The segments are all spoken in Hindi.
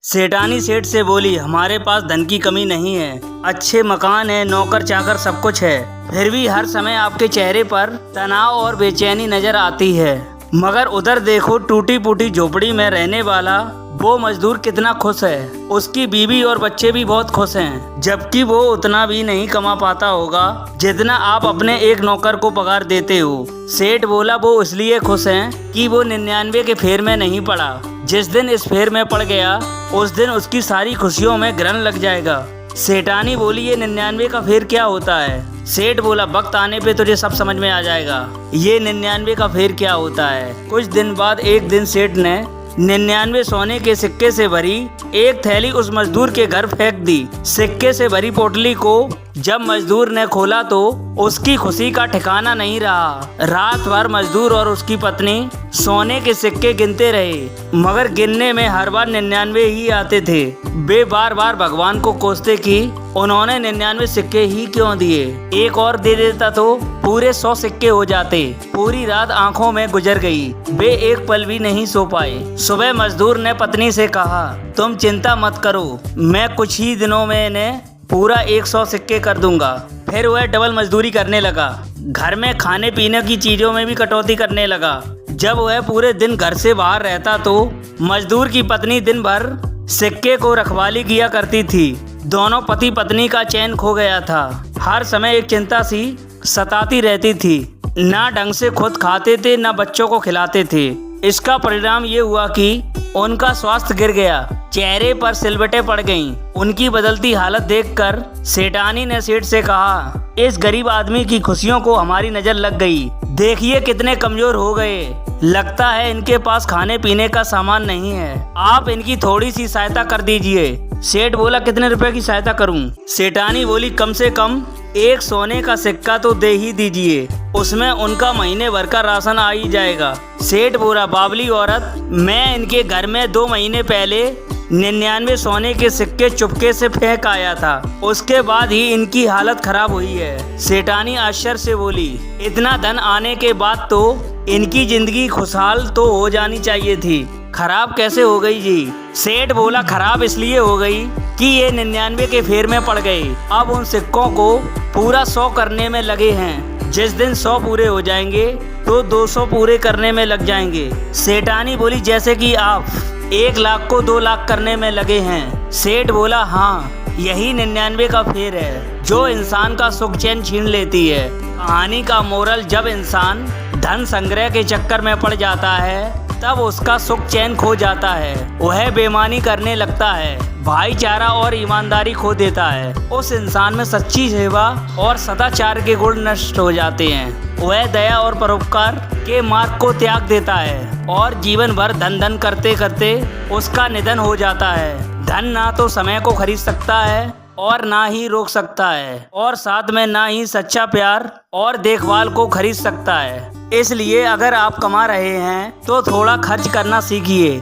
सेठानी सेठ से बोली, हमारे पास धन की कमी नहीं है, अच्छे मकान है, नौकर चाकर सब कुछ है, फिर भी हर समय आपके चेहरे पर तनाव और बेचैनी नजर आती है। मगर उधर देखो, टूटी फूटी झोपड़ी में रहने वाला वो मजदूर कितना खुश है, उसकी बीवी और बच्चे भी बहुत खुश हैं, जबकि वो उतना भी नहीं कमा पाता होगा जितना आप अपने एक नौकर को पगार देते हो। सेठ बोला, वो इसलिए खुश हैं कि वो 99 के फेर में नहीं पड़ा। जिस दिन इस फेर में पड़ गया उस दिन उसकी सारी खुशियों में ग्रहण लग जाएगा। सेठानी बोली, ये 99 का फेर क्या होता है? सेठ बोला, वक्त आने पे तुझे सब समझ में आ जाएगा, ये 99 का फेर क्या होता है। कुछ दिन बाद एक दिन सेठ ने 99 सोने के सिक्के से भरी एक थैली उस मजदूर के घर फेंक दी। सिक्के से भरी पोटली को जब मजदूर ने खोला तो उसकी खुशी का ठिकाना नहीं रहा। रात भर मजदूर और उसकी पत्नी सोने के सिक्के गिनते रहे, मगर गिनने में हर बार 99 ही आते थे। वे बार बार भगवान को कोसते कि उन्होंने 99 सिक्के ही क्यों दिए, एक और दे देता तो पूरे 100 सिक्के हो जाते। पूरी रात आंखों में गुजर गई, वे एक पल भी नहीं सो पाए। सुबह मजदूर ने पत्नी से कहा, तुम चिंता मत करो, मैं कुछ ही दिनों में इन्हें पूरा 100 सिक्के कर दूंगा। फिर वह डबल मजदूरी करने लगा, घर में खाने पीने की चीजों में भी कटौती करने लगा। जब वह पूरे दिन घर से बाहर रहता तो मजदूर की पत्नी दिन भर सिक्के को रखवाली किया करती थी। दोनों पति पत्नी का चैन खो गया था। हर समय एक चिंता सी सताती रहती थी, ना ढंग से खुद खाते थे ना बच्चों को खिलाते थे। इसका परिणाम ये हुआ कि उनका स्वास्थ्य गिर गया, चेहरे पर सिलवटें पड़ गईं। उनकी बदलती हालत देखकर सेठानी ने सेठ से कहा, इस गरीब आदमी की खुशियों को हमारी नजर लग गई, देखिए कितने कमजोर हो गए, लगता है इनके पास खाने पीने का सामान नहीं है, आप इनकी थोड़ी सी सहायता कर दीजिए। सेठ बोला, कितने रुपए की सहायता करूं? सेठानी बोली, कम से कम एक सोने का सिक्का तो दे ही दीजिए, उसमें उनका महीने भर का राशन आ ही जाएगा। सेठ बोला, बावली औरत, मैं इनके घर में 2 महीने पहले 99 सोने के सिक्के चुपके से फेंक आया था, उसके बाद ही इनकी हालत खराब हुई है। सेठानी आश्चर्य से बोली, इतना धन आने के बाद तो इनकी जिंदगी खुशहाल तो हो जानी चाहिए थी, खराब कैसे हो गई जी? सेठ बोला, खराब इसलिए हो गई कि ये 99 के फेर में पड़ गए, अब उन सिक्कों को पूरा 100 करने में लगे हैं। जिस दिन 100 पूरे हो जाएंगे तो 200 पूरे करने में लग जाएंगे। सेठानी बोली, जैसे कि आप 1 लाख को 2 लाख करने में लगे हैं। सेठ बोला, हाँ, यही 99 का फेर है जो इंसान का सुख चैन छीन लेती है। कहानी का मोरल, जब इंसान धन संग्रह के चक्कर में पड़ जाता है तब उसका सुख चैन खो जाता है, वह बेईमानी करने लगता है, भाईचारा और ईमानदारी खो देता है, उस इंसान में सच्ची सेवा और सदाचार के गुण नष्ट हो जाते हैं, वह दया और परोपकार के मार्ग को त्याग देता है और जीवन भर धन धन करते करते उसका निधन हो जाता है। धन ना तो समय को खरीद सकता है और ना ही रोक सकता है, और साथ में ना ही सच्चा प्यार और देखभाल को खरीद सकता है। इसलिए अगर आप कमा रहे हैं तो थोड़ा खर्च करना सीखिए,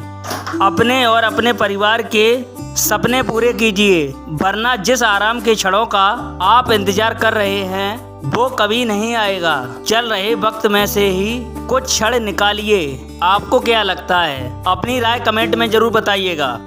अपने और अपने परिवार के सपने पूरे कीजिए, वरना जिस आराम के क्षणों का आप इंतजार कर रहे हैं वो कभी नहीं आएगा। चल रहे वक्त में से ही कुछ क्षण निकालिए। आपको क्या लगता है? अपनी राय कमेंट में जरूर बताइएगा।